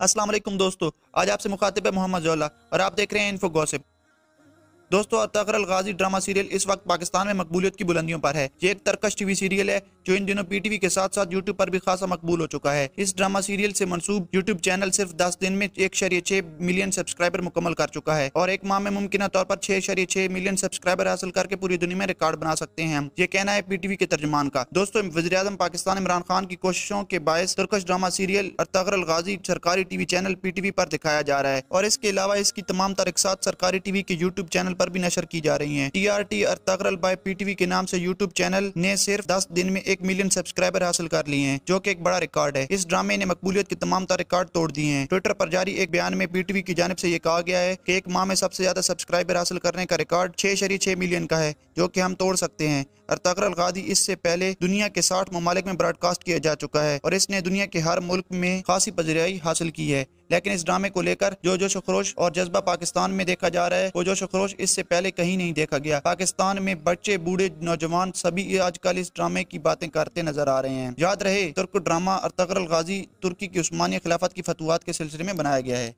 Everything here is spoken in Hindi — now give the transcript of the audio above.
अस्सलाम वालेकुम दोस्तों, आज आपसे मुखातिब है मोहम्मद जोला और आप देख रहे हैं इन्फो गॉसिप। दोस्तों, अतगर अल गाजी ड्रामा सीरियल इस वक्त पाकिस्तान में मकबूलियत की बुलंदियों पर है। ये एक तरकश टीवी सीरियल है जो इन दिनों पीटीवी के साथ साथ यूट्यूब पर भी खासा मकबूल हो चुका है। इस ड्रामा सीरियल से मंसूब यूट्यूब चैनल सिर्फ 10 दिन में 1.6 मिलियन सब्सक्राइबर मुकम्मल कर चुका है और एक माह में मुमकिन तौर पर 6.6 मिलियन सब्सक्राइबर हासिल करके पूरी दुनिया में रिकॉर्ड बना सकते हैं हम। ये कहना है पीटीवी के तर्जुमान का। दोस्तों, वज़ीर-ए-आज़म पाकिस्तान इमरान खान की कोशिशों के बायस तुर्कश ड्रामा सीरियल अतगर अल गाजी सरकारी टीवी चैनल पीटीवी पर दिखाया जा रहा है और इसके अलावा इसकी तमाम तारीख़ात सरकारी टीवी के यूट्यूब चैनल पर भी नशर की जा रही हैं। टीआरटी अतगर बाय पीटीवी के नाम से यूट्यूब चैनल ने सिर्फ 10 दिन में 1 मिलियन सब्सक्राइबर हासिल कर लिए हैं, जो कि एक बड़ा रिकॉर्ड है। इस ड्रामे ने मकबूलियत के तमाम रिकॉर्ड तोड़ दिए हैं। ट्विटर पर जारी एक बयान में पीटीवी की जानिब से ये कहा गया है कि एक माह में सबसे ज्यादा सब्सक्राइबर हासिल करने का रिकॉर्ड 6.6 मिलियन का है, जो कि हम तोड़ सकते हैं। अतगर अल गाजी इससे पहले दुनिया के 60 ममालिक में ब्रॉडकास्ट किया जा चुका है और इसने दुनिया के हर मुल्क में खासी पज़ीराई हासिल की है। लेकिन इस ड्रामे को लेकर जो जोश खरोश और जज्बा पाकिस्तान में देखा जा रहा है, वो जोश खरोश इससे पहले कहीं नहीं देखा गया। पाकिस्तान में बच्चे, बूढ़े, नौजवान सभी आजकल इस ड्रामे की बातें करते नजर आ रहे हैं। याद रहे, तुर्क ड्रामा अतगर अल गाजी तुर्की की उस्मानिया खिलाफत की फतवात के सिलसिले में बनाया गया है।